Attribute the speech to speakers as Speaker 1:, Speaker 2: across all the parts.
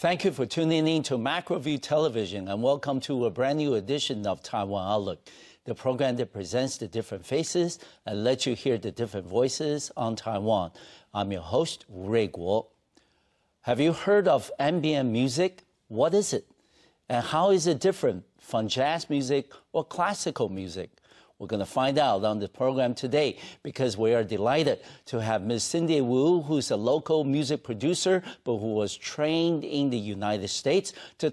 Speaker 1: Thank you for tuning in to Macroview Television and welcome to a brand new edition of Taiwan Outlook, the program that presents the different faces and lets you hear the different voices on Taiwan. I'm your host, Wu Guo. Have you heard of ambient music? What is it? And how is it different from jazz music or classical music? We're going to find out on the program today because we are delighted to have Ms. Cindy Wu, who's a local music producer, but who was trained in the United States, to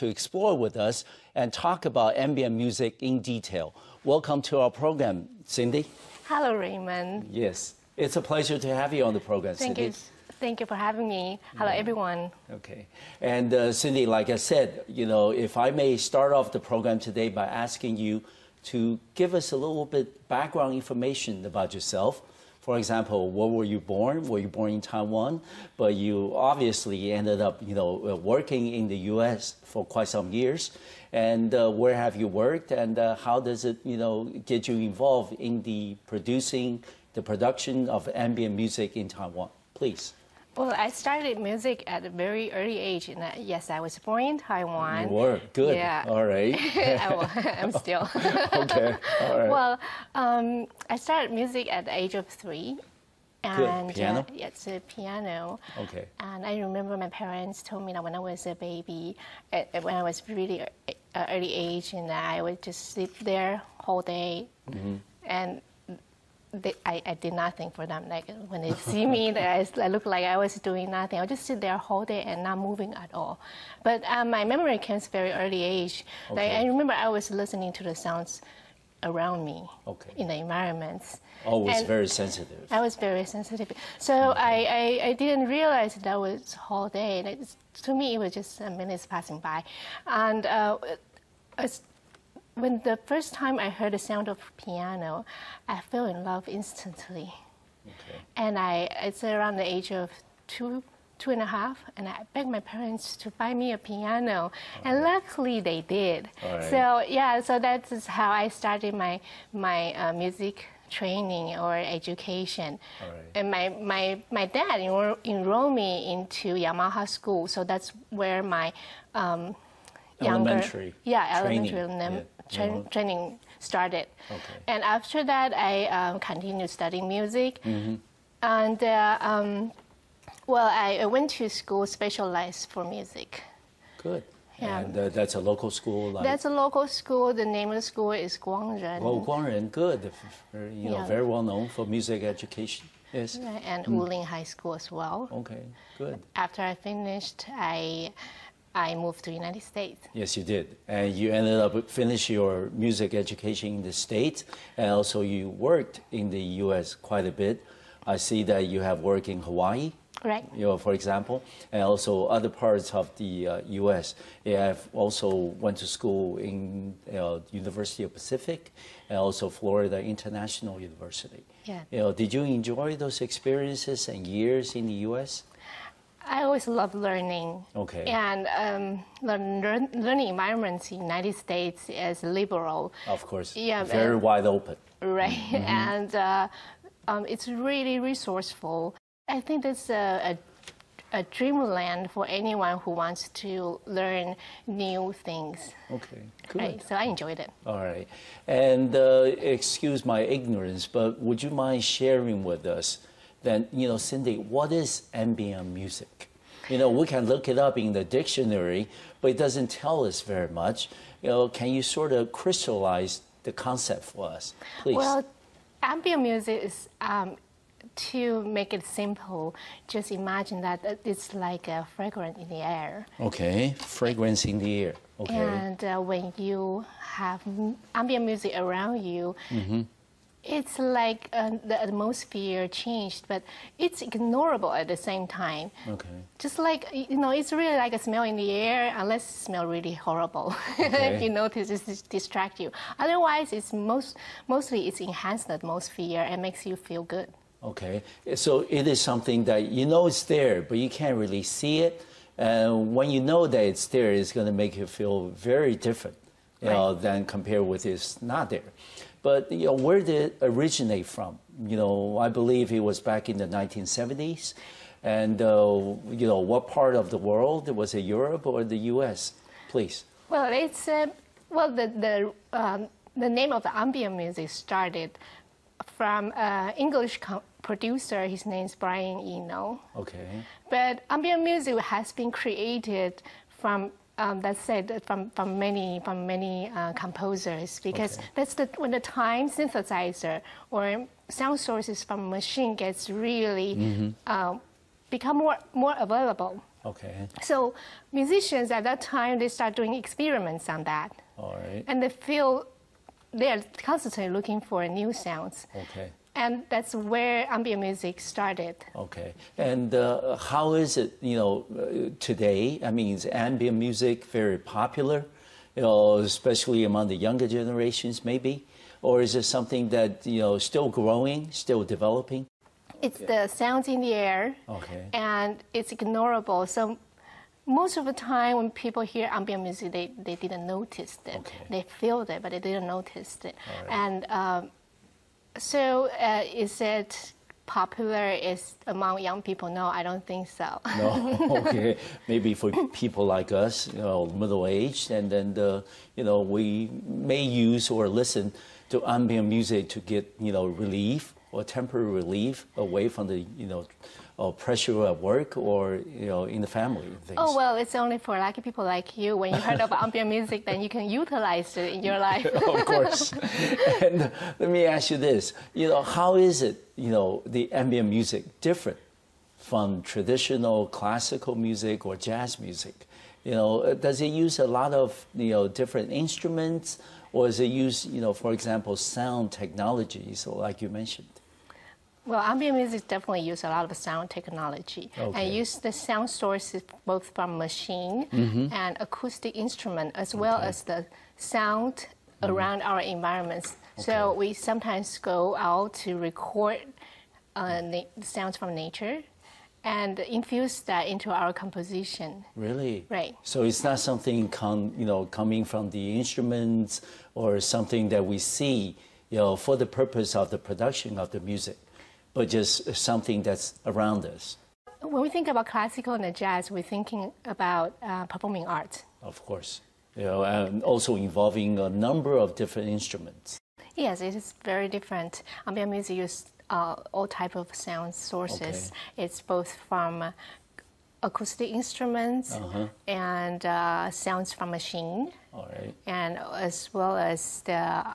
Speaker 1: explore with us and talk about ambient music in detail. Welcome to our program, Cindy.
Speaker 2: Hello, Raymond.
Speaker 1: Yes, it's a pleasure to have you on the program, Cindy.
Speaker 2: Thank you for having me. Hello, everyone.
Speaker 1: Okay. And Cindy, like I said, if I may start off the program today by asking you to give us a little bit background information about yourself. For example, where were you born? Were you born in Taiwan? But you obviously ended up, working in the U.S. for quite some years. And where have you worked? And how does it, get you involved in the production of ambient music in Taiwan? Please.
Speaker 2: Well, I started music at a very early age. And yes, I was born in Taiwan.
Speaker 1: You were? Good.
Speaker 2: Yeah.
Speaker 1: All right.
Speaker 2: I'm still.
Speaker 1: Okay. All right.
Speaker 2: Well, I started music at the age of 3. And,
Speaker 1: good. Piano?
Speaker 2: Yes, piano.
Speaker 1: Okay.
Speaker 2: And I remember my parents told me that when I was a baby, when I was really early age, and I would just sit there whole day. Mm-hmm. And I did nothing for them. Like when they see me, I look like I was doing nothing. I would just sit there whole day and not moving at all. But my memory comes very early age.
Speaker 1: Okay.
Speaker 2: Like, I remember I was listening to the sounds around me in the environments.
Speaker 1: Always very sensitive. I
Speaker 2: was very sensitive. So I didn't realize that was whole day. To me, it was just minutes passing by. And when the first time I heard the sound of piano, I fell in love instantly. Okay. And it's around the age of 2.5, and I begged my parents to buy me a piano, and luckily they did. So yeah, so that's how I started my music training or education. And my dad enrolled me into Yamaha school, so that's where my
Speaker 1: elementary
Speaker 2: training started.
Speaker 1: Okay.
Speaker 2: And after that, I continued studying music. Mm-hmm. And I went to school specialized for music.
Speaker 1: Good.
Speaker 2: Yeah.
Speaker 1: And that's a local school?
Speaker 2: That's a local school. The name of the school is Guangren.
Speaker 1: Oh, Guangren, good. Very well known for music education. Yes.
Speaker 2: Right. And Wuling High School as well.
Speaker 1: Okay, good.
Speaker 2: After I finished, I moved to the United States.
Speaker 1: Yes, you did. And you ended up finishing your music education in the States, and also you worked in the U.S. quite a bit. I see that you have worked in Hawaii,
Speaker 2: right?
Speaker 1: For example, and also other parts of the U.S. You have also went to school in University of Pacific, and also Florida International University.
Speaker 2: Yeah.
Speaker 1: Did you enjoy those experiences and years in the U.S.?
Speaker 2: I always loved learning.
Speaker 1: Okay.
Speaker 2: And learning environments in the United States is liberal.
Speaker 1: Of course.
Speaker 2: Yeah.
Speaker 1: Very wide open.
Speaker 2: Right. Mm-hmm. And it's really resourceful. I think that's a dreamland for anyone who wants to learn new things.
Speaker 1: Okay, good.
Speaker 2: Right. So I enjoyed it.
Speaker 1: All right. And excuse my ignorance, but would you mind sharing with us then, Cindy, what is ambient music? We can look it up in the dictionary, but it doesn't tell us very much. Can you sort of crystallize the concept for us, please?
Speaker 2: Well, ambient music is, to make it simple, just imagine that it's like a fragrance in the air. Okay,
Speaker 1: fragrance in the air. Okay.
Speaker 2: And when you have ambient music around you, mm-hmm. It's like the atmosphere changed, but it's ignorable at the same time.
Speaker 1: Okay.
Speaker 2: Just like, it's really like a smell in the air, unless it smells really horrible. Okay. If you notice, it distracts you. Otherwise, it's mostly it's enhanced the atmosphere and makes you feel good.
Speaker 1: Okay. So it is something that it's there, but you can't really see it. And when you know that it's there, it's going to make you feel very different, than compared with it's not there. But where did it originate from? I believe it was back in the 1970s. And, you know, what part of the world? Was it Europe or the U.S.? Please.
Speaker 2: Well, it's, well, the name of the ambient music started from an English producer. His name is Brian Eno.
Speaker 1: Okay.
Speaker 2: But ambient music has been created from that's said from many composers, because that's when the time synthesizer or sound sources from machine gets really become more available.
Speaker 1: Okay.
Speaker 2: So musicians at that time, they start doing experiments on that.
Speaker 1: All right.
Speaker 2: And they feel they're constantly looking for new sounds.
Speaker 1: Okay.
Speaker 2: And that's where ambient music started.
Speaker 1: Okay. And how is it, you know, today? I mean, is ambient music very popular, you know, especially among the younger generations, maybe? Or is it something that, you know, still growing, still developing?
Speaker 2: It's the sounds in the air, and it's ignorable. So most of the time when people hear ambient music, they didn't notice it.
Speaker 1: Okay.
Speaker 2: They feel it, but they didn't notice it.
Speaker 1: Right.
Speaker 2: And so is it popular among young people? No, I don't think so.
Speaker 1: No, okay. Maybe for people like us, you know, middle-aged, and then, you know, we may use or listen to ambient music to get, you know, relief or temporary relief away from the, you know, pressure at work or, you know, in the family and things.
Speaker 2: Oh, well, it's only for lucky people like you. When you heard of ambient music, then you can utilize it in your life.
Speaker 1: Of course. And let me ask you this, you know, how is it, you know, the ambient music different from traditional classical music or jazz music? You know, does it use a lot of, you know, different instruments, or does it use, you know, for example, sound technologies, like you mentioned?
Speaker 2: Well, ambient music definitely uses a lot of sound technology.
Speaker 1: Okay.
Speaker 2: And use the sound sources both from machine and acoustic instrument, as well as the sound around our environments. So we sometimes go out to record the sounds from nature and infuse that into our composition.
Speaker 1: Really?
Speaker 2: Right.
Speaker 1: So it's not something you know, coming from the instruments or something that we see, you know, for the purpose of the production of the music, but just something that's around us.
Speaker 2: When we think about classical and jazz, we're thinking about performing art.
Speaker 1: Of course. You know, and also involving a number of different instruments.
Speaker 2: Yes, it is very different. Ambient music uses all type of sound sources. It's both from acoustic instruments and sounds from machine, and as well as the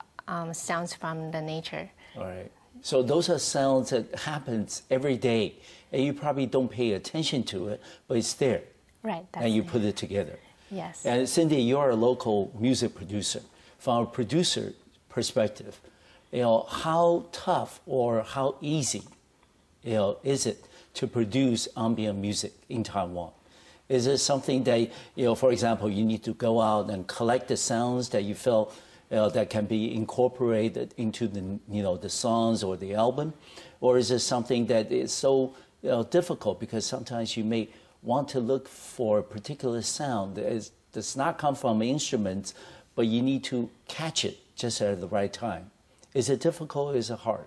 Speaker 2: sounds from the nature.
Speaker 1: All right. So those are sounds that happens every day, and you probably don't pay attention to it, but it's there.
Speaker 2: Right.
Speaker 1: And you put it together.
Speaker 2: Yes.
Speaker 1: And Cindy, you're a local music producer. From a producer perspective, you know, how tough or how easy, you know, is it to produce ambient music in Taiwan? Is it something that, you know, for example, you need to go out and collect the sounds that you feel that can be incorporated into the, you know, the songs or the album? Or is it something that is so, you know, difficult because sometimes you may want to look for a particular sound that does not come from instruments, but you need to catch it just at the right time? Is it difficult or is it hard?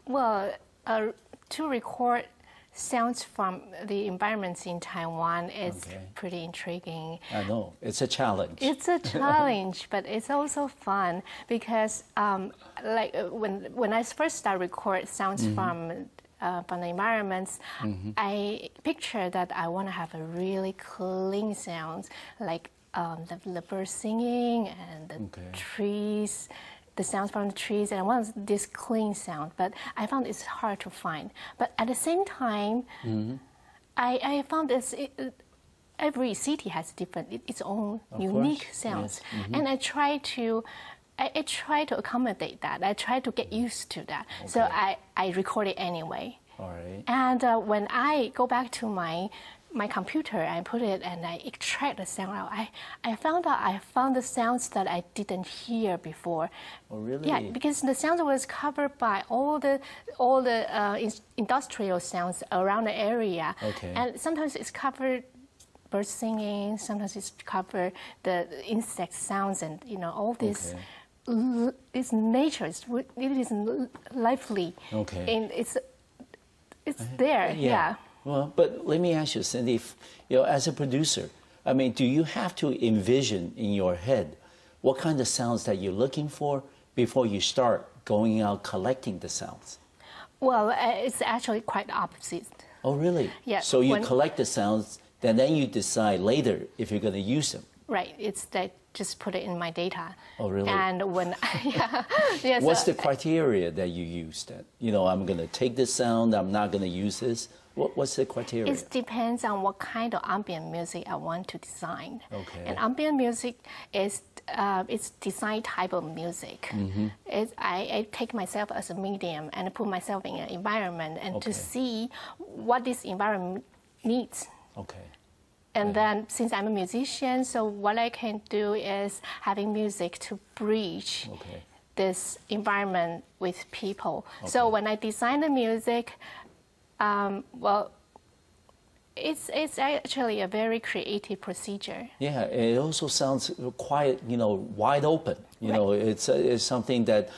Speaker 2: Well, to record sounds from the environments in Taiwan is pretty intriguing.
Speaker 1: I know. It's a challenge.
Speaker 2: It's a challenge, but it's also fun because like when I first started record sounds from the environments, I picture that I want to have a really clean sound, like the birds singing and the trees, the sounds from the trees, and I want this clean sound, but I found it's hard to find. But at the same time, I found every city has its own unique sounds, and I try to accommodate that. I try to get used to that, so I record it anyway.
Speaker 1: All right.
Speaker 2: And when I go back to my computer, I put it and I extract the sound out. I found the sounds that I didn't hear before.
Speaker 1: Oh, really?
Speaker 2: Yeah, because the sound was covered by all the industrial sounds around the area.
Speaker 1: Okay.
Speaker 2: And sometimes it's covered birds singing. Sometimes it's covered the insect sounds, and you know all this. It's nature. It is lively.
Speaker 1: Okay.
Speaker 2: And it's there. Yeah.
Speaker 1: Well, but let me ask you, Cindy, as a producer, I mean, do you have to envision in your head what kind of sounds that you're looking for before you start going out collecting the sounds?
Speaker 2: Well, it's actually quite opposite.
Speaker 1: Oh, really?
Speaker 2: Yeah.
Speaker 1: So you collect the sounds, and then you decide later if you're going to use them.
Speaker 2: Right. It's that just put it in my data.
Speaker 1: Oh, really?
Speaker 2: And when, yeah.
Speaker 1: What's the criteria that you use then? I'm going to take this sound, I'm not going to use this. What's the criteria?
Speaker 2: It depends on what kind of ambient music I want to design.
Speaker 1: Okay.
Speaker 2: And ambient music is it's design type of music. Mm-hmm. I take myself as a medium and put myself in an environment and to see what this environment needs.
Speaker 1: Okay.
Speaker 2: And then, since I'm a musician, so what I can do is having music to bridge this environment with people. Okay. So when I design the music, well, it's actually a very creative procedure.
Speaker 1: Yeah, it also sounds quite, wide open. It's something that,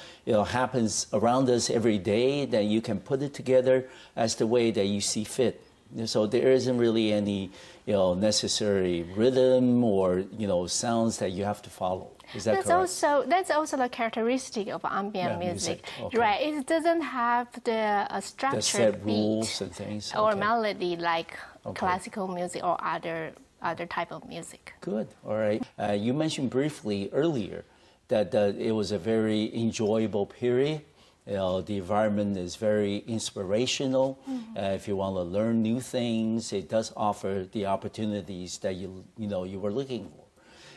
Speaker 1: happens around us every day, that you can put it together as the way that you see fit. So there isn't really any, necessary rhythm or, sounds that you have to follow. Is that correct?
Speaker 2: That's also the characteristic of ambient music.
Speaker 1: Okay.
Speaker 2: Right. It doesn't have the structured
Speaker 1: set
Speaker 2: beat
Speaker 1: rules and things.
Speaker 2: or melody like classical music or other type of music.
Speaker 1: Good. All right. You mentioned briefly earlier that it was a very enjoyable period. The environment is very inspirational. Mm-hmm. If you want to learn new things, it does offer the opportunities that you were looking for.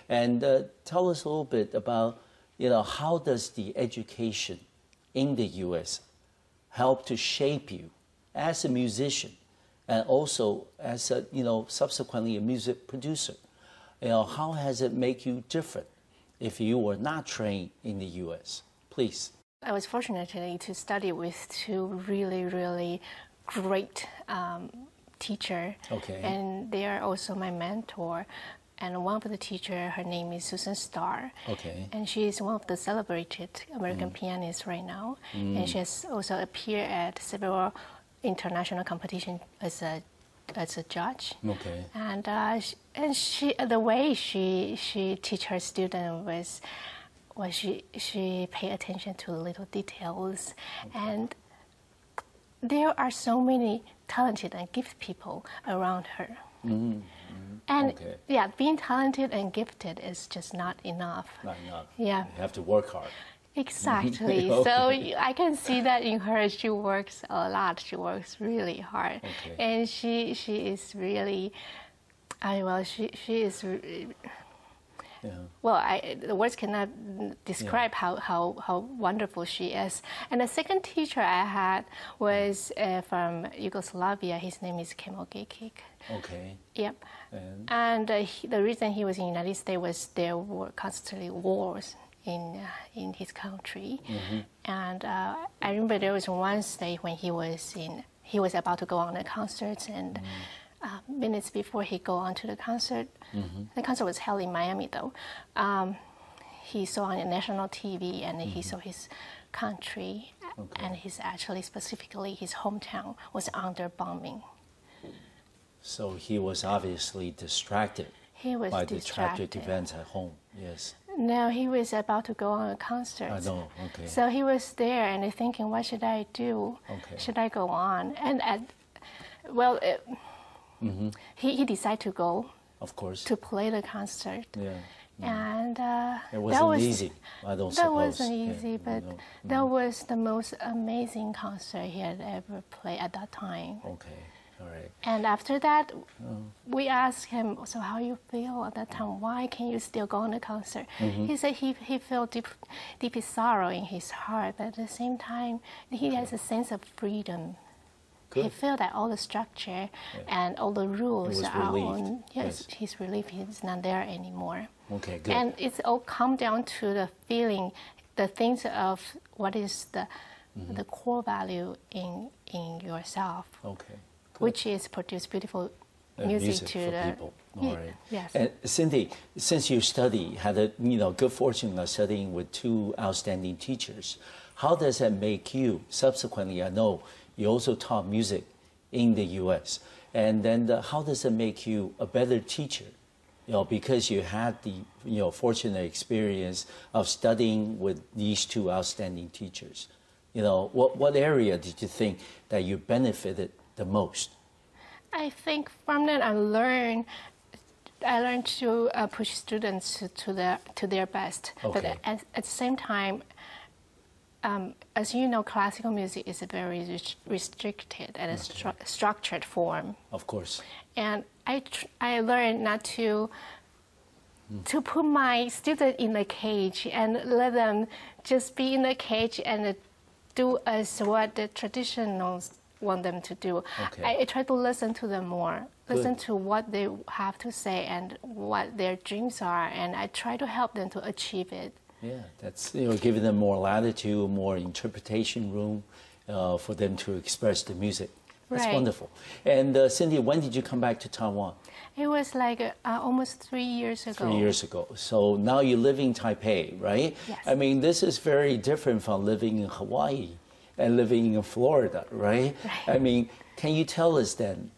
Speaker 1: And tell us a little bit about, how does the education in the U.S. help to shape you as a musician and also as a, subsequently a music producer? How has it make you different if you were not trained in the U.S.? Please.
Speaker 2: I was fortunate to study with two really, really great teachers.
Speaker 1: Okay.
Speaker 2: And they are also my mentor. And one of the teachers, her name is Susan Starr.
Speaker 1: Okay.
Speaker 2: And she is one of the celebrated American pianists right now. And she has also appeared at several international competitions as a judge.
Speaker 1: Okay.
Speaker 2: And the way she teach her students was she pay attention to little details. And there are so many talented and gifted people around her. Mm-hmm. And being talented and gifted is just not enough.
Speaker 1: Not enough.
Speaker 2: Yeah.
Speaker 1: You have to work hard.
Speaker 2: Exactly.
Speaker 1: Okay.
Speaker 2: So I can see that in her. She works a lot. She works really hard.
Speaker 1: Okay.
Speaker 2: And she is really, she is.
Speaker 1: Yeah.
Speaker 2: Well, the words cannot describe how wonderful she is. And the second teacher I had was from Yugoslavia. His name is Kemal Gekic.
Speaker 1: Okay.
Speaker 2: Yep. And the reason he was in the United States was there were constantly wars in his country. Mm-hmm. And I remember there was one day when he was about to go on a concert, and minutes before he go on to the concert, the concert was held in Miami though, he saw on national TV and he saw his country, and specifically his hometown was under bombing.
Speaker 1: So he was obviously distracted by the tragic events at home. Yes.
Speaker 2: No, he was about to go on a concert.
Speaker 1: I know. Okay.
Speaker 2: So he was there and thinking, what should I do?
Speaker 1: Okay.
Speaker 2: Should I go on? And he decided to go.
Speaker 1: Of course.
Speaker 2: To play the concert.
Speaker 1: Yeah.
Speaker 2: And
Speaker 1: it wasn't easy. I don't suppose.
Speaker 2: That wasn't easy, but that was the most amazing concert he had ever played at that time.
Speaker 1: Okay. All right.
Speaker 2: And after that, we asked him, so how you feel at that time? Why can you still go on the concert? Mm-hmm. He said he felt deep sorrow in his heart, but at the same time, he has a sense of freedom. Good. He felt that all the structure and all the rules are on. Yes, his relief is not there anymore.
Speaker 1: Okay, good.
Speaker 2: And it's all come down to the feeling, the things of what is the core value in yourself.
Speaker 1: Okay. Good.
Speaker 2: Which is produce beautiful music to the
Speaker 1: people. All right.
Speaker 2: Yes.
Speaker 1: And Cindy, since you had a good fortune of studying with two outstanding teachers, how does that make you subsequently? I know you also taught music in the U.S.? And then how does it make you a better teacher? Because you had the fortunate experience of studying with these two outstanding teachers. What area did you think that you benefited the most?
Speaker 2: I think from that I learned to push students to their best.
Speaker 1: Okay.
Speaker 2: But at the same time, as you know, classical music is a very restricted and a structured form.
Speaker 1: Of course.
Speaker 2: And I learned not to put my students in a cage and let them just be in a cage and do as what the traditionals want them to do.
Speaker 1: Okay.
Speaker 2: I try to listen to them more, listen to what they have to say and what their dreams are, and I try to help them to achieve it.
Speaker 1: Yeah, that's giving them more latitude, more interpretation room for them to express the music. That's
Speaker 2: Right.
Speaker 1: wonderful. And Cindy, when did you come back to Taiwan?
Speaker 2: It was like almost 3 years ago.
Speaker 1: 3 years ago. So now you live in Taipei, right?
Speaker 2: Yes.
Speaker 1: I mean, this is very different from living in Hawaii and living in Florida, right?
Speaker 2: Right.
Speaker 1: I mean, can you tell us then,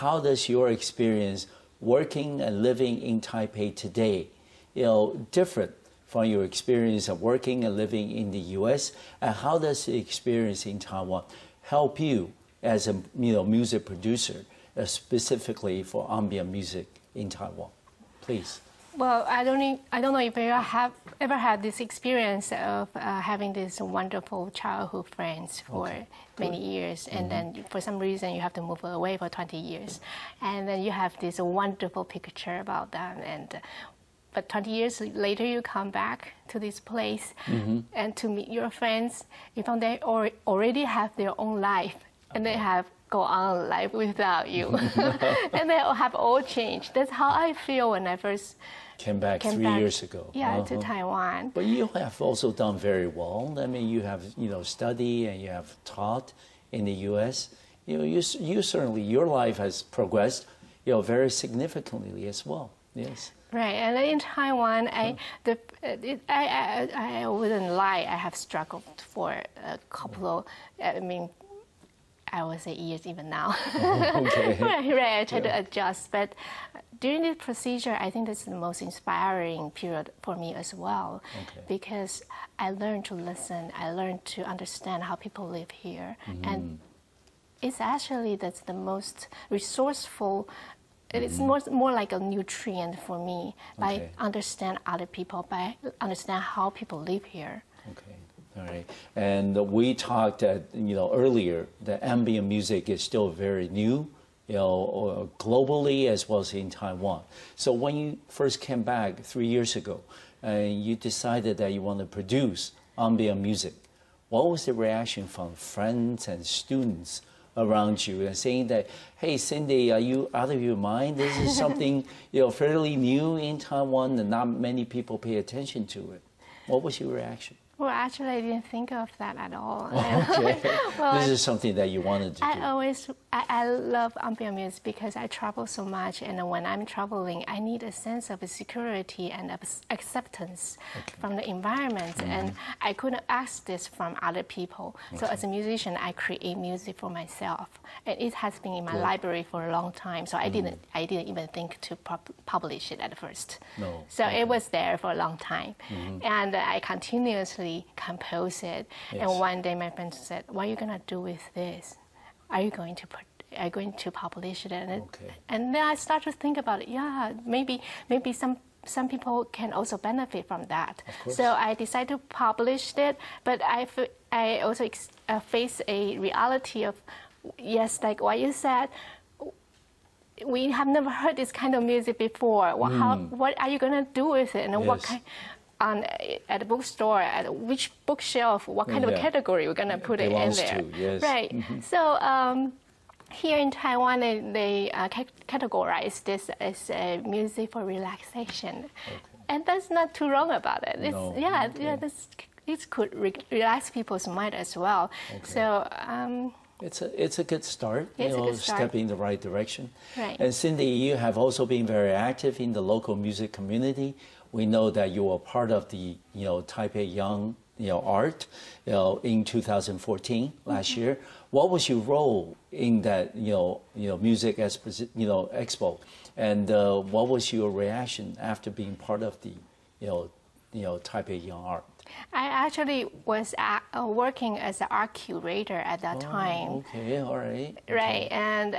Speaker 1: how does your experience working and living in Taipei today, different from your experience of working and living in the U.S., and how does the experience in Taiwan help you as a music producer, specifically for ambient music in Taiwan? Please.
Speaker 2: Well, I don't know if you have ever had this experience of having these wonderful childhood friends for many years, and then for some reason you have to move away for 20 years, and then you have this wonderful picture about them, but 20 years later you come back to this place and to meet your friends, you found they already have their own life, and they have go on life without you, and they have all changed. That's how I feel when I first
Speaker 1: came back 3 years ago.
Speaker 2: Yeah, to Taiwan.
Speaker 1: But you have also done very well. I mean, you have studied and you have taught in the U.S. You certainly, your life has progressed very significantly as well. Yes.
Speaker 2: Right, and in Taiwan, I wouldn't lie. I have struggled for a couple of, I would say years even now.
Speaker 1: Okay.
Speaker 2: right. I try to adjust, but during this procedure, I think that's the most inspiring period for me as well, because I learned to listen. I learned to understand how people live here, and it's actually that's the most resourceful. It's more like a nutrient for me by understand other people, by understand how people live here.
Speaker 1: Okay. All right. And we talked earlier that ambient music is still very new, globally as well as in Taiwan. So when you first came back 3 years ago and you decided that you want to produce ambient music, what was the reaction from friends and students around you and saying that, hey, Cindy, are you out of your mind? This is something fairly new in Taiwan and not many people pay attention to it. What was your reaction?
Speaker 2: Well, actually, I didn't think of that at all.
Speaker 1: Okay.
Speaker 2: Well,
Speaker 1: this is something that you wanted to do.
Speaker 2: I love ambient music because I travel so much, and when I'm traveling, I need a sense of security and acceptance from the environment, and I couldn't ask this from other people. So as a musician, I create music for myself, and it has been in my library for a long time. So I didn't even think to publish it at first.
Speaker 1: No.
Speaker 2: So it was there for a long time, and I continuously compose it.
Speaker 1: Yes.
Speaker 2: And one day my friend said, "What are you gonna do with this? Are you going to publish it?" And then I started to think about it. Yeah, maybe some people can also benefit from that. So I decided to publish it, but I also face a reality of, yes, like what you said, we have never heard this kind of music before. What are you gonna do with it, and what kind? At the bookstore, at which bookshelf, what kind of a category we're going to put it in there.
Speaker 1: Yes.
Speaker 2: Right. So here in Taiwan, they categorize this as music for relaxation. And that's not too wrong about it. It could relax people's mind as well. So
Speaker 1: it's a good start, step in the right direction.
Speaker 2: Right.
Speaker 1: And Cindy, you have also been very active in the local music community. We know that you were part of the Taipei Young Art in 2014 last year. what was your role in that, music expo, and what was your reaction after being part of the, Taipei Young Art?
Speaker 2: I actually was working as an art curator at that time.
Speaker 1: Okay, all right.
Speaker 2: Right, and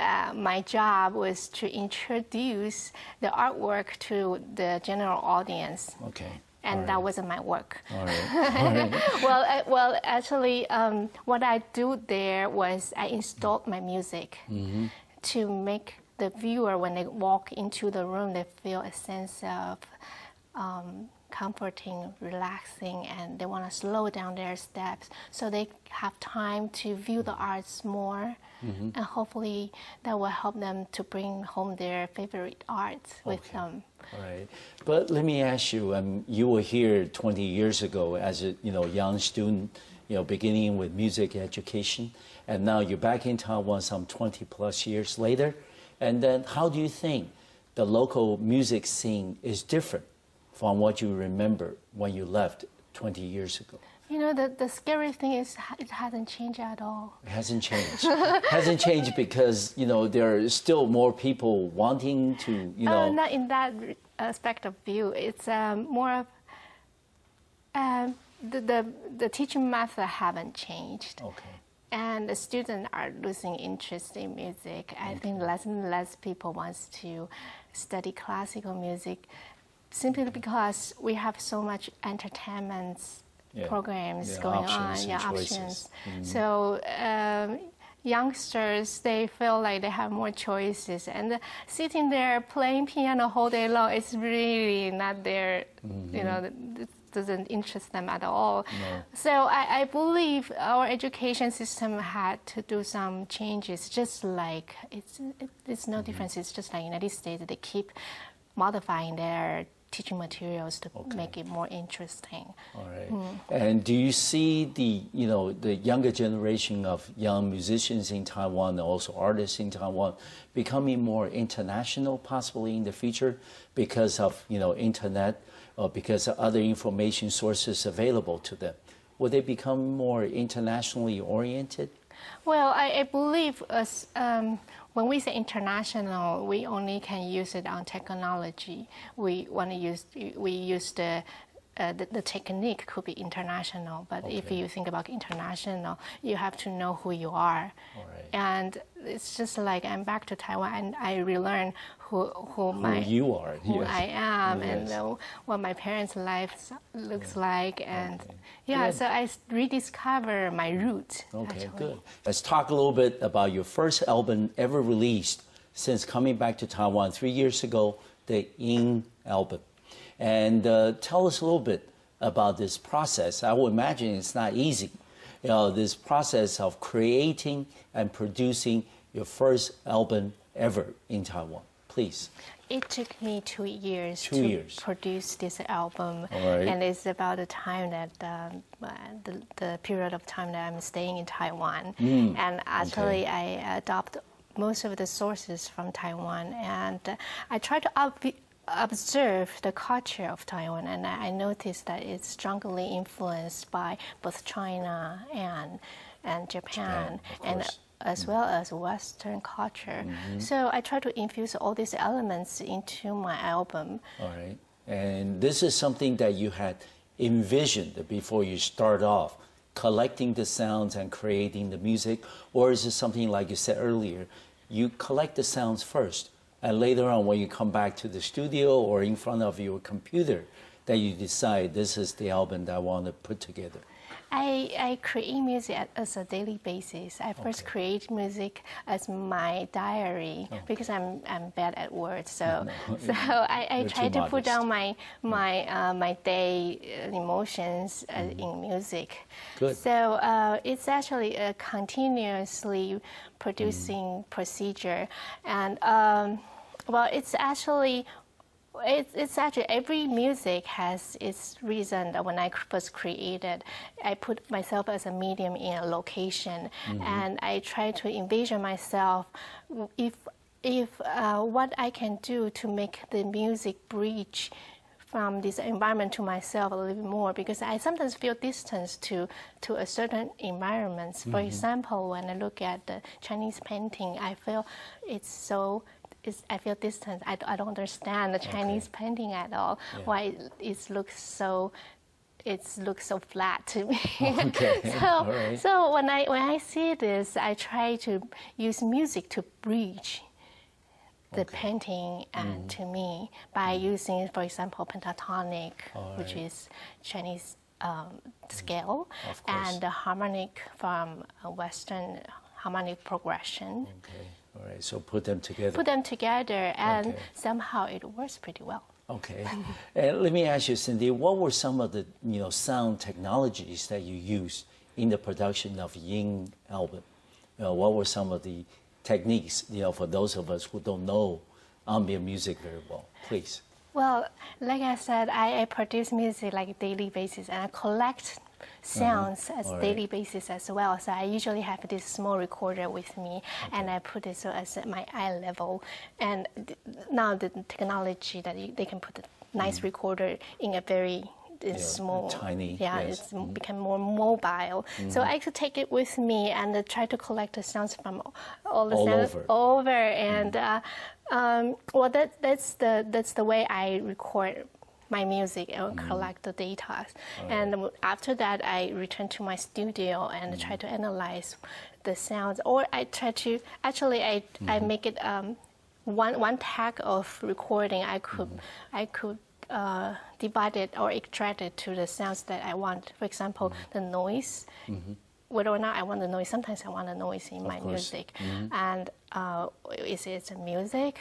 Speaker 2: my job was to introduce the artwork to the general audience.
Speaker 1: Okay.
Speaker 2: And that wasn't my work.
Speaker 1: All right.
Speaker 2: Well, actually, what I do there was I installed my music to make the viewer, when they walk into the room, they feel a sense of comforting, relaxing, and they want to slow down their steps so they have time to view the arts more, and hopefully that will help them to bring home their favorite arts with them.
Speaker 1: All right, but let me ask you, you were here 20 years ago as a young student, beginning with music education, and now you're back in Taiwan some 20 plus years later, and then how do you think the local music scene is different from what you remember when you left 20 years ago?
Speaker 2: The scary thing is it hasn't changed at all.
Speaker 1: It hasn't changed. Hasn't changed because, there are still more people wanting to,
Speaker 2: Not in that aspect of view. It's more of the teaching method haven't changed.
Speaker 1: Okay.
Speaker 2: And the students are losing interest in music. I think less and less people want to study classical music, simply because we have so much entertainment programs going on, options. So youngsters, they feel like they have more choices, and sitting there playing piano whole day long is really not their, it doesn't interest them at all.
Speaker 1: No.
Speaker 2: So I believe our education system had to do some changes, just like it's no difference. It's just like United States, they keep modifying their teaching materials to make it more interesting.
Speaker 1: All right. And do you see the younger generation of young musicians in Taiwan and also artists in Taiwan becoming more international possibly in the future because of internet or because of other information sources available to them? Will they become more internationally oriented?
Speaker 2: Well, I believe when we say international, we only can use it on technology. We use the technique could be international, but if you think about international, you have to know who you are.
Speaker 1: All right.
Speaker 2: And it's just like I'm back to Taiwan and I relearn who
Speaker 1: you are,
Speaker 2: who I am,
Speaker 1: yes.
Speaker 2: and what my parents' life looks like, and so I rediscover my roots.
Speaker 1: Okay,
Speaker 2: actually.
Speaker 1: good. Let's talk a little bit about your first album ever released since coming back to Taiwan 3 years ago, the Ying album. And tell us a little bit about this process. I would imagine it's not easy, this process of creating and producing your first album ever in Taiwan. Please.
Speaker 2: It took me 2 years
Speaker 1: to
Speaker 2: produce this album,
Speaker 1: right.
Speaker 2: And it's about the time that the period of time that I'm staying in Taiwan. And actually, I adopt most of the sources from Taiwan, and I try to observe the culture of Taiwan, and I noticed that it's strongly influenced by both China and Japan, and as well as Western culture. So I try to infuse all these elements into my album.
Speaker 1: All right. And this is something that you had envisioned before you start off, collecting the sounds and creating the music? Or is it something like you said earlier, you collect the sounds first, and later on when you come back to the studio or in front of your computer, that you decide this is the album that I want to put together?
Speaker 2: I create music as a daily basis. I first create music as my diary because I'm bad at words. So I try to put down my day emotions in music.
Speaker 1: Good.
Speaker 2: So it's actually a continuously producing procedure, and it's actually every music has its reason. That when I first created, I put myself as a medium in a location, and I try to envision myself if what I can do to make the music bridge from this environment to myself a little bit more, because I sometimes feel distance to a certain environments. For example, when I look at the Chinese painting, I feel I feel distant. I don't understand the Chinese painting at all. Yeah. Why it looks so flat to me.
Speaker 1: Okay.
Speaker 2: So when I see this, I try to use music to bridge the painting and to me by using, for example, pentatonic, which is Chinese scale, and the harmonic from Western harmonic progression.
Speaker 1: Okay. All right. So put them together.
Speaker 2: Put them together, and somehow it works pretty well.
Speaker 1: Okay. And let me ask you, Cindy, what were some of the sound technologies that you used in the production of Ying album? What were some of the techniques, for those of us who don't know ambient music very well, please?
Speaker 2: Well, like I said, I produce music like a daily basis, and I collect sounds as daily basis as well. So I usually have this small recorder with me, and I put it so as at my eye level. And now the technology that they can put a nice recorder in a very small,
Speaker 1: tiny,
Speaker 2: it's become more mobile. So I could take it with me and try to collect the sounds from all the sounds over. And well, that's the way I record my music and collect the data. And after that, I return to my studio and try to analyze the sounds. Or I try to I make it one tag of recording. I could divide it or extract it to the sounds that I want. For example, the noise. Whether or not I want the noise, sometimes I want the noise in my music. And is it music?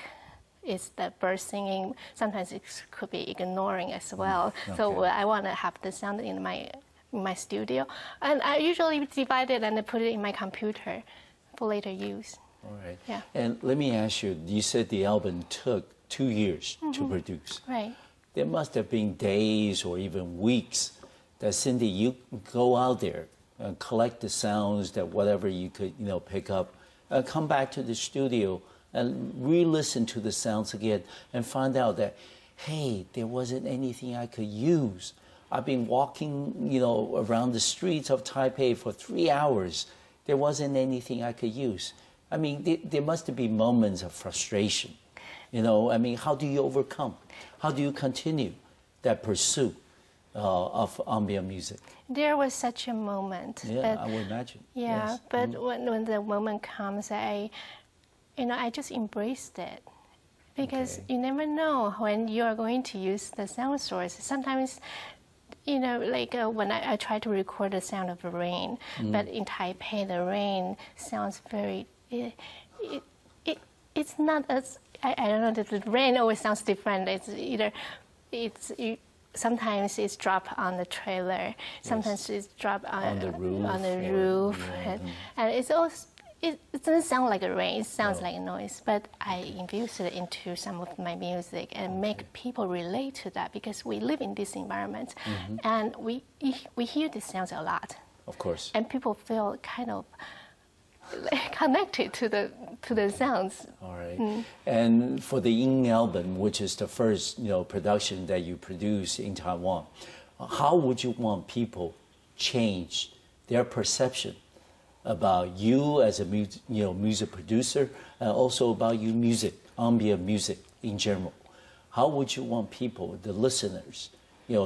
Speaker 2: Is the bird singing? Sometimes it could be ignoring as well. So I want to have the sound in my studio, and I usually divide it and put it in my computer for later use.
Speaker 1: All right.
Speaker 2: Yeah.
Speaker 1: And let me ask you. You said the album took 2 years to produce.
Speaker 2: Right.
Speaker 1: There must have been days or even weeks that Cindy, you go out there and collect the sounds that whatever you could pick up, come back to the studio and re-listen to the sounds again and find out that, hey, there wasn't anything I could use. I've been walking, around the streets of Taipei for 3 hours. There wasn't anything I could use. I mean, there must be moments of frustration. How do you overcome? How do you continue that pursuit of ambient music?
Speaker 2: There was such a moment.
Speaker 1: Yeah, I would imagine.
Speaker 2: Yeah,
Speaker 1: yes.
Speaker 2: but when the moment comes, I just embraced it, because you never know when you are going to use the sound source. Sometimes, like when I try to record the sound of the rain, but in Taipei the rain sounds very. It's not as I don't know. The rain always sounds different. Sometimes it's dropped on the trailer. Sometimes it's dropped on the roof. And it's also. It doesn't sound like a rain, it sounds like a noise, but I infuse it into some of my music and make people relate to that, because we live in this environment and we hear these sounds a lot.
Speaker 1: Of course.
Speaker 2: And people feel kind of connected to the sounds.
Speaker 1: All right. And for the Ying album, which is the first production that you produce in Taiwan, how would you want people change their perception about you as a music producer, and also about you ambient music in general? How would you want people, the listeners,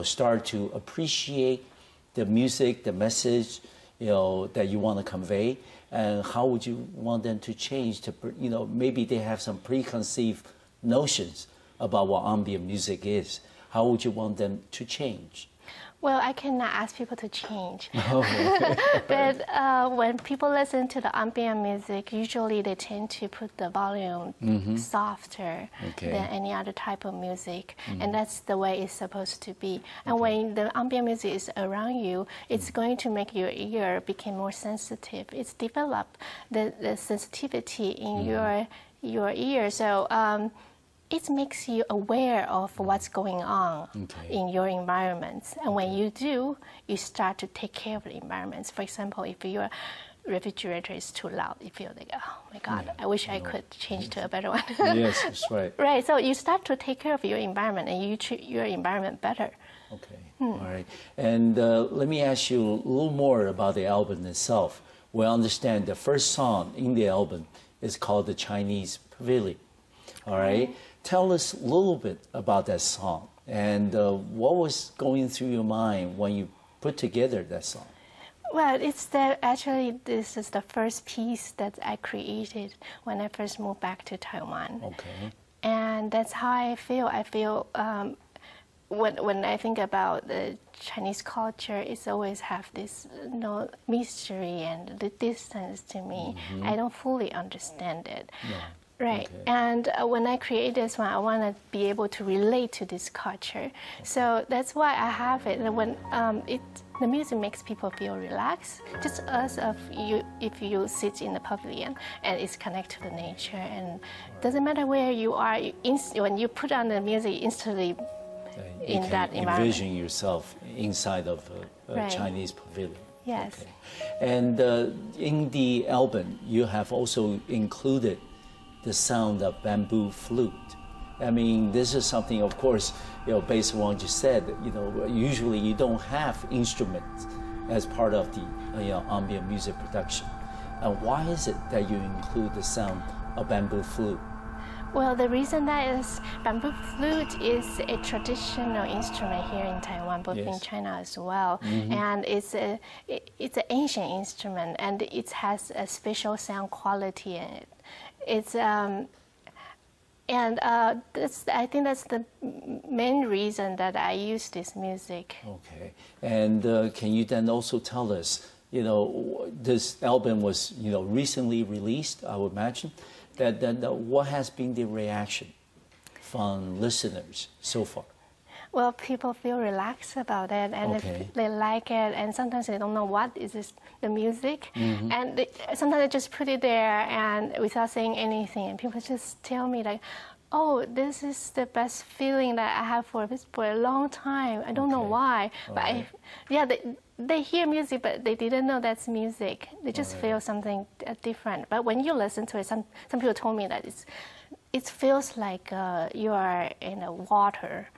Speaker 1: start to appreciate the music, the message, that you want to convey, and how would you want them to change to, maybe they have some preconceived notions about what ambient music is. How would you want them to change?
Speaker 2: Well, I cannot ask people to change. But when people listen to the ambient music, usually they tend to put the volume softer than any other type of music. And that's the way it's supposed to be. And when the ambient music is around you, it's going to make your ear become more sensitive. It's developed the sensitivity in your ear. So it makes you aware of what's going on in your environments. And when you do, you start to take care of the environments. For example, if you're refrigerator is too loud. You feel like, oh my God, I wish I could change to a better one.
Speaker 1: Yes, that's right.
Speaker 2: Right, so you start to take care of your environment and you treat your environment better.
Speaker 1: Okay, all right. And let me ask you a little more about the album itself. We understand the first song in the album is called The Chinese Pavilion. All right, tell us a little bit about that song and what was going through your mind when you put together that song?
Speaker 2: Well, actually, this is the first piece that I created when I first moved back to Taiwan.
Speaker 1: Okay.
Speaker 2: And that's how I feel. I feel when I think about the Chinese culture, it's always have this mystery and the distance to me. I don't fully understand it. No. Right, okay. And when I create this one, I want to be able to relate to this culture. So that's why I have it. And when the music makes people feel relaxed, just as if you sit in the pavilion and it's connected to the nature. And it doesn't matter where you are, when you put on the music, instantly in that environment.
Speaker 1: Envision yourself inside of a Chinese pavilion.
Speaker 2: Yes.
Speaker 1: Okay. And in the album, you have also included the sound of bamboo flute. I mean, this is something, of course, based on what you said, usually you don't have instruments as part of the ambient music production. And why is it that you include the sound of bamboo flute?
Speaker 2: Well, the reason that is bamboo flute is a traditional instrument here in Taiwan, but in China as well. And it's an ancient instrument, and it has a special sound quality in it. It's I think that's the main reason that I use this music. Okay,
Speaker 1: and can you then also tell us, this album was recently released, I would imagine, that what has been the reaction from listeners so far?
Speaker 2: Well, people feel relaxed about it, and they like it, and sometimes they don't know what is the music, and sometimes they just put it there and without saying anything, and people just tell me like, oh, this is the best feeling that I have for a long time. I don't know why, but they hear music, but they didn't know that's music. They just feel something different. But when you listen to it, some people told me that it feels like you are in a water.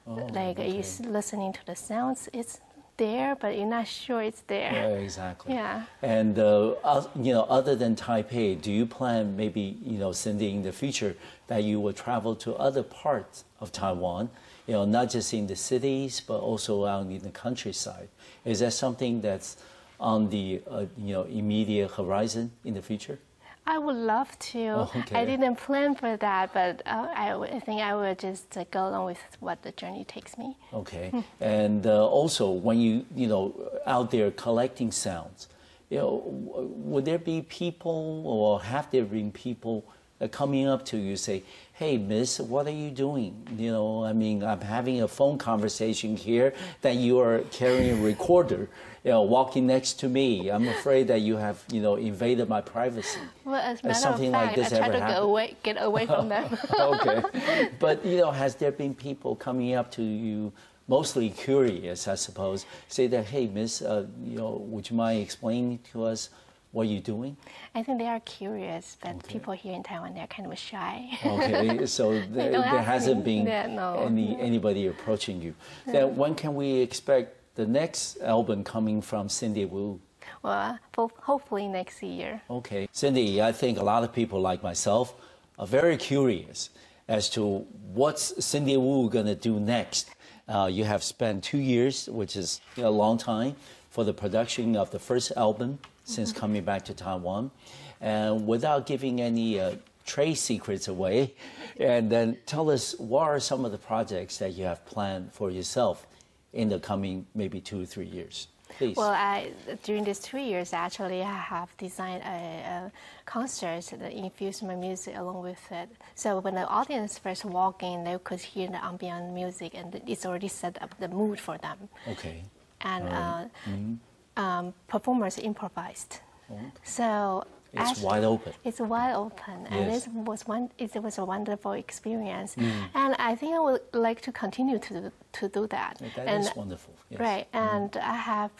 Speaker 2: Like you're listening to the sounds, it's there, but you're not sure it's there.
Speaker 1: Yeah, exactly.
Speaker 2: Yeah.
Speaker 1: And other than Taipei, do you plan maybe Cindy in the future that you will travel to other parts of Taiwan? Not just in the cities, but also out in the countryside. Is that something that's on the immediate horizon in the future?
Speaker 2: I would love to. I didn't plan for that, but I think I will just go along with what the journey takes me.
Speaker 1: Okay. And also, when you out there collecting sounds, would there be people, or have there been people coming up to you say, "Hey, miss, what are you doing?" I mean, I'm having a phone conversation here that you are carrying a recorder, walking next to me. I'm afraid that you have, invaded my privacy.
Speaker 2: Well, as a matter
Speaker 1: something
Speaker 2: of fact,
Speaker 1: like this
Speaker 2: I try
Speaker 1: ever
Speaker 2: to
Speaker 1: happened?
Speaker 2: get away from them.
Speaker 1: Okay. But, has there been people coming up to you, mostly curious, I suppose, say that, "Hey, miss, would you mind explaining to us what you're doing?"
Speaker 2: I think they are curious, but people here in Taiwan, they're kind of shy.
Speaker 1: Okay, so there hasn't been anybody approaching you. Then when can we expect the next album coming from Cindy Wu?
Speaker 2: Well, hopefully next year.
Speaker 1: Okay. Cindy, I think a lot of people like myself are very curious as to what's Cindy Wu going to do next. You have spent 2 years, which is a long time, for the production of the first album since coming back to Taiwan. And without giving any trade secrets away, and then tell us what are some of the projects that you have planned for yourself in the coming maybe 2 or 3 years. Please.
Speaker 2: Well, during these 2 years, actually, I have designed a concert that infused my music along with it. So when the audience first walk in, they could hear the ambient music, and it's already set up the mood for them.
Speaker 1: Okay.
Speaker 2: And performers improvised. Okay. So
Speaker 1: it's wide open.
Speaker 2: It's wide open, and it was a wonderful experience. And I think I would like to continue to do that.
Speaker 1: That is wonderful. Yes.
Speaker 2: Right, and I have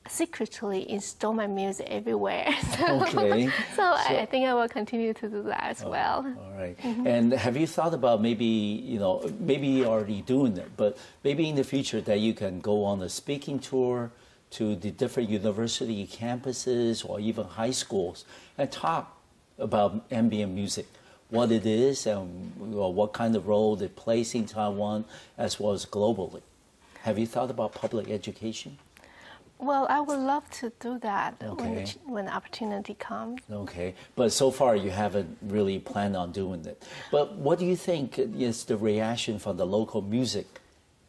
Speaker 2: secretly install my music everywhere. So,
Speaker 1: Okay.
Speaker 2: I think I will continue to do that as well.
Speaker 1: All right. And have you thought about maybe, maybe you're already doing it, but maybe in the future that you can go on a speaking tour to the different university campuses or even high schools and talk about ambient music, what it is and what kind of role it plays in Taiwan as well as globally. Have you thought about public education?
Speaker 2: Well, I would love to do that
Speaker 1: Okay.
Speaker 2: when the opportunity comes.
Speaker 1: Okay, but so far you haven't really planned on doing it. But what do you think is the reaction from the local music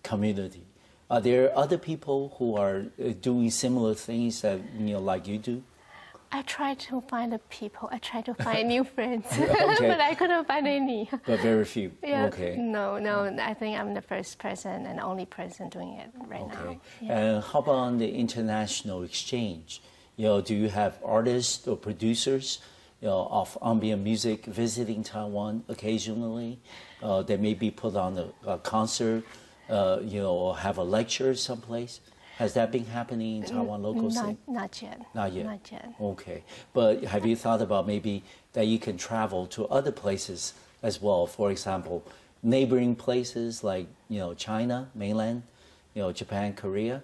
Speaker 1: community? Are there other people who are doing similar things that, like you do?
Speaker 2: I try to find the people. I try to find new friends,
Speaker 1: Okay.
Speaker 2: but I couldn't find any.
Speaker 1: But very few.
Speaker 2: Yeah.
Speaker 1: Okay.
Speaker 2: No. I think I'm the first person and only person doing it right now. Yeah.
Speaker 1: And how about on the international exchange? Do you have artists or producers, of ambient music visiting Taiwan occasionally? They maybe put on a concert, or have a lecture someplace. Has that been happening in Taiwan local scene?
Speaker 2: Not yet.
Speaker 1: Not yet.
Speaker 2: Not yet.
Speaker 1: Okay. But have you thought about maybe that you can travel to other places as well? For example, neighboring places like, China, mainland, Japan, Korea?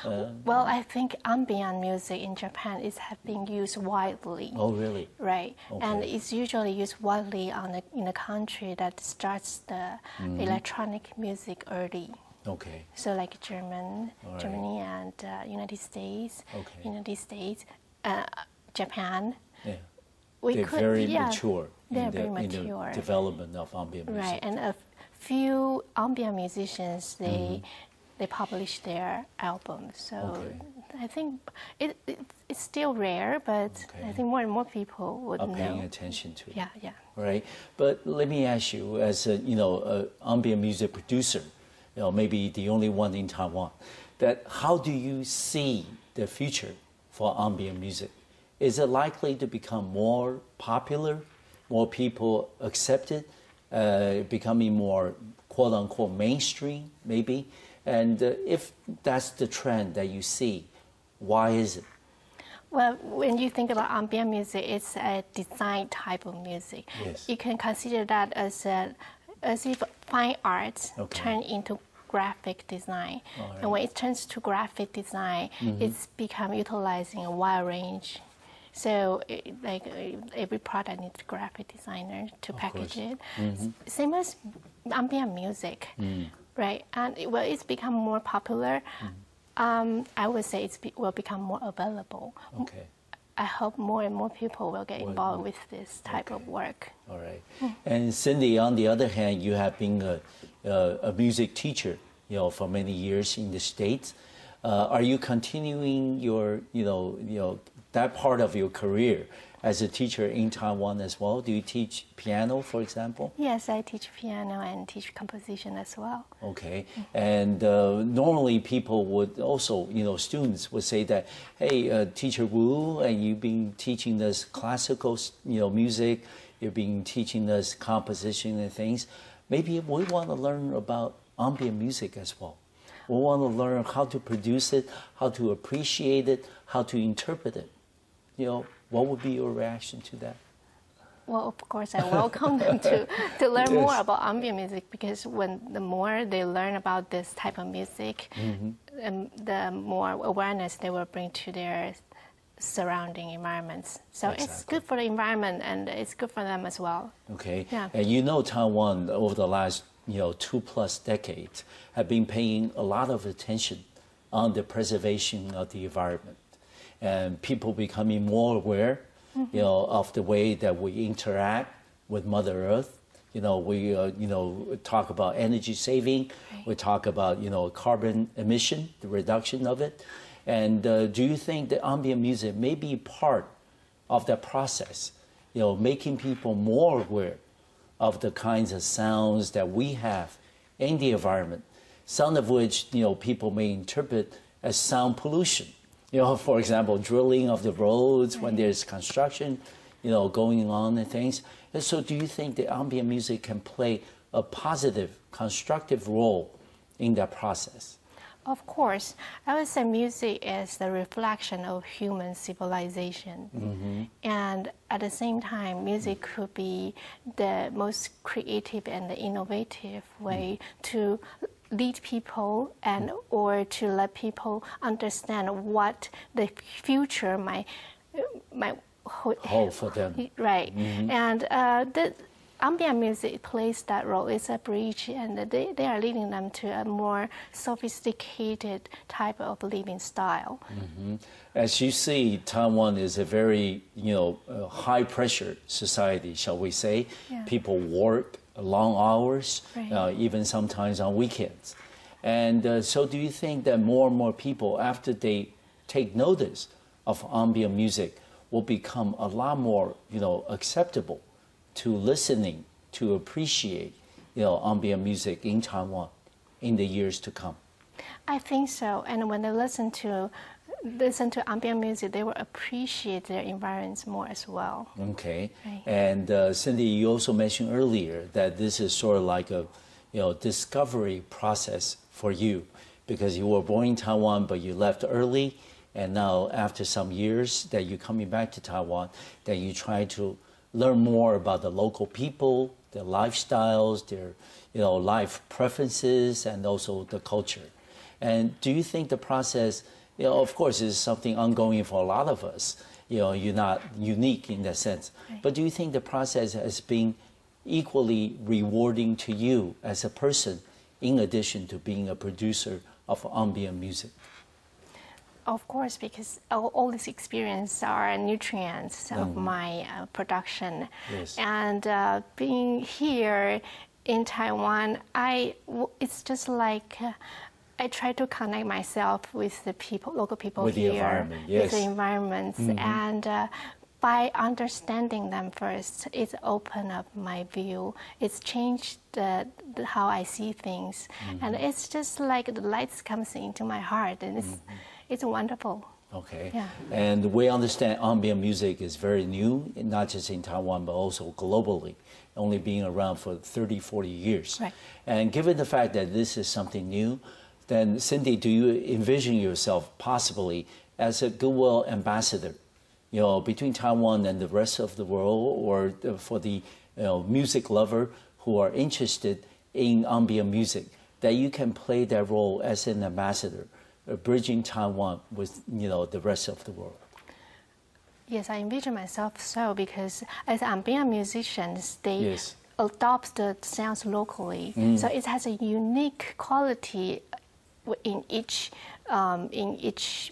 Speaker 2: Well, I think ambient music in Japan is being used widely.
Speaker 1: Oh, really?
Speaker 2: Right.
Speaker 1: Okay.
Speaker 2: And it's usually used widely in a country that starts the electronic music early.
Speaker 1: Okay.
Speaker 2: So like Germany and United States, Japan.
Speaker 1: Yeah. They're very mature in the development of ambient music.
Speaker 2: Right, and a few ambient musicians, they publish their albums. So I think it's still rare, but I think more and more people would know.
Speaker 1: Paying attention to it.
Speaker 2: Yeah.
Speaker 1: Right. But let me ask you, as a ambient music producer, maybe the only one in Taiwan, that how do you see the future for ambient music? Is it likely to become more popular, more people accept it, becoming more quote-unquote mainstream, maybe? And if that's the trend that you see, why is it?
Speaker 2: Well, when you think about ambient music, it's a design type of music.
Speaker 1: Yes.
Speaker 2: You can consider that as if fine arts turn into graphic design.
Speaker 1: Right.
Speaker 2: And when it turns to graphic design, it's become utilizing a wide range. So every product needs a graphic designer to package it. Same as ambient music, right? And it's become more popular. I would say it will become more available.
Speaker 1: Okay.
Speaker 2: I hope more and more people will get involved with this type of work.
Speaker 1: All right. And Cindy, on the other hand, you have been a music teacher, for many years in the States. Are you continuing your, that part of your career as a teacher in Taiwan as well? Do you teach piano, for example?
Speaker 2: Yes, I teach piano and teach composition as well.
Speaker 1: Okay. And normally people would also, students would say that, hey, Teacher Wu, and you've been teaching us classical, music, you've been teaching us composition and things. Maybe we want to learn about ambient music as well. We want to learn how to produce it, how to appreciate it, how to interpret it. What would be your reaction to that?
Speaker 2: Well, of course, I welcome them to learn more about ambient music, because the more they learn about this type of music, the more awareness they will bring to their surrounding environments. So it's good for the environment and it's good for them as well.
Speaker 1: Okay.
Speaker 2: Yeah.
Speaker 1: And Taiwan over the last 2+ decades have been paying a lot of attention on the preservation of the environment, and people becoming more aware, of the way that we interact with Mother Earth. We talk about energy saving, we talk about carbon emission, the reduction of it, and do you think that ambient music may be part of that process, making people more aware of the kinds of sounds that we have in the environment, some of which people may interpret as sound pollution. For example, drilling of the roads when there's construction, going on and things. And so do you think that ambient music can play a positive, constructive role in that process?
Speaker 2: Of course, I would say music is the reflection of human civilization. And at the same time, music could be the most creative and innovative way to lead people and or to let people understand what the future might
Speaker 1: hold for them.
Speaker 2: Right. And the ambient music plays that role. It's a bridge, and they are leading them to a more sophisticated type of living style.
Speaker 1: As you see, Taiwan is a very, high-pressure society, shall we say.
Speaker 2: Yeah.
Speaker 1: People work long hours,
Speaker 2: Right.
Speaker 1: even sometimes on weekends. And so do you think that more and more people, after they take notice of ambient music, will become a lot more, acceptable to listening, to appreciate, ambient music in Taiwan in the years to come?
Speaker 2: I think so. And when they listen to ambient music, they will appreciate their environments more as well.
Speaker 1: Okay.
Speaker 2: Right.
Speaker 1: And Cindy, you also mentioned earlier that this is sort of like a, discovery process for you, because you were born in Taiwan, but you left early, and now after some years that you're coming back to Taiwan, that you try to learn more about the local people, their lifestyles, their life preferences, and also the culture. And do you think the process, of course, is something ongoing for a lot of us. You're not unique in that sense.
Speaker 2: Right.
Speaker 1: But do you think the process has been equally rewarding to you as a person, in addition to being a producer of ambient music?
Speaker 2: Of course, because all this experience are nutrients of my production.
Speaker 1: Yes.
Speaker 2: And being here in Taiwan, it's just like I try to connect myself with the people, local people
Speaker 1: with
Speaker 2: here,
Speaker 1: the environment, yes.
Speaker 2: with the environments, and by understanding them first, it's opened up my view. It's changed how I see things, and it's just like the lights comes into my heart, and it's wonderful.
Speaker 1: Okay.
Speaker 2: Yeah.
Speaker 1: And we understand ambient music is very new, not just in Taiwan, but also globally, only being around for 30, 40 years.
Speaker 2: Right.
Speaker 1: And given the fact that this is something new, then Cindy, do you envision yourself possibly as a goodwill ambassador, between Taiwan and the rest of the world, or for the music lover who are interested in ambient music, that you can play that role as an ambassador, bridging Taiwan with the rest of the world?
Speaker 2: Yes, I envision myself so, because as ambient musicians, they
Speaker 1: Yes.
Speaker 2: adopt the sounds locally, so it has a unique quality in each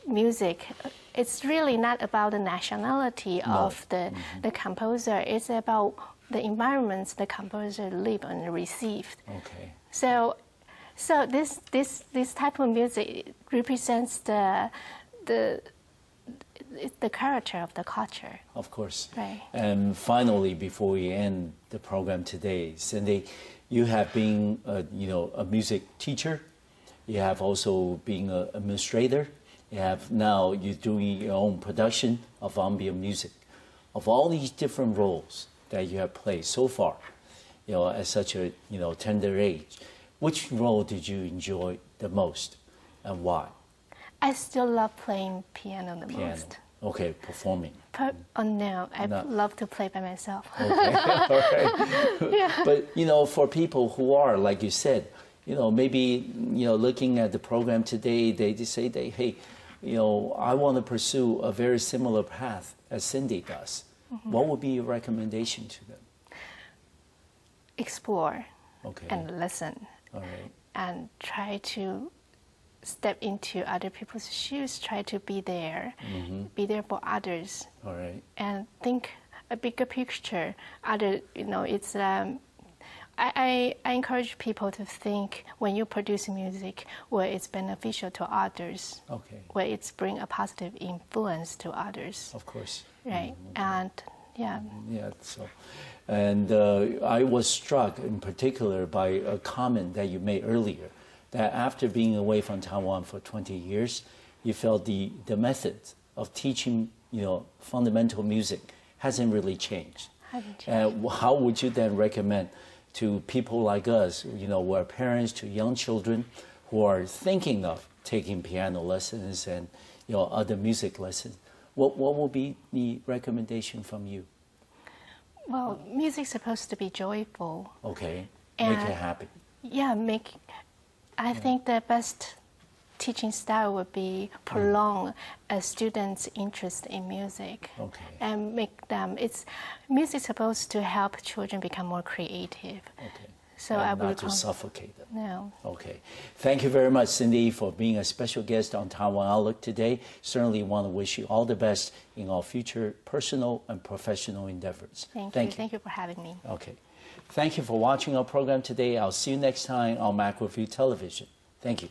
Speaker 2: music. It's really not about the nationality of the composer. It's about the environments the composer lived and received.
Speaker 1: Okay.
Speaker 2: So this type of music represents the character of the culture.
Speaker 1: Of course.
Speaker 2: Right.
Speaker 1: And finally, before we end the program today, Cindy, you have been a music teacher. You have also been an administrator. You're doing your own production of ambient music. Of all these different roles that you have played so far, at such a tender age, which role did you enjoy the most, and why?
Speaker 2: I still love playing piano the most.
Speaker 1: Okay, performing.
Speaker 2: No, I love to play by myself.
Speaker 1: Okay, all right.
Speaker 2: Yeah.
Speaker 1: But for people who are, like you said, maybe looking at the program today, they just say hey, I want to pursue a very similar path as Cindy does. What would be your recommendation to them?
Speaker 2: Explore.
Speaker 1: Okay.
Speaker 2: And listen.
Speaker 1: All right.
Speaker 2: And try to step into other people's shoes. Try to be there. Be there for others.
Speaker 1: All right.
Speaker 2: And think a bigger picture. It's. I encourage people to think when you produce music where it's beneficial to others.
Speaker 1: Okay.
Speaker 2: Where it's bring a positive influence to others.
Speaker 1: Of course.
Speaker 2: Right. And yeah.
Speaker 1: Yeah. So, and I was struck in particular by a comment that you made earlier, that after being away from Taiwan for 20 years, you felt the method of teaching, fundamental music hasn't really changed. And how would you then recommend to people like us, who are parents to young children who are thinking of taking piano lessons and other music lessons. What will be the recommendation from you?
Speaker 2: Well, music's supposed to be joyful.
Speaker 1: Okay,
Speaker 2: And
Speaker 1: make it happy.
Speaker 2: Yeah, I think the best teaching style would be prolong a student's interest in music.
Speaker 1: Okay.
Speaker 2: And music's supposed to help children become more creative.
Speaker 1: Okay.
Speaker 2: So
Speaker 1: and
Speaker 2: I would
Speaker 1: not to suffocate them.
Speaker 2: No.
Speaker 1: Okay. Thank you very much, Cindy, for being a special guest on Taiwan Outlook today. Certainly want to wish you all the best in all future personal and professional endeavors.
Speaker 2: Thank you. Thank you for having me.
Speaker 1: Okay. Thank you for watching our program today. I'll see you next time on Macroview Television. Thank you.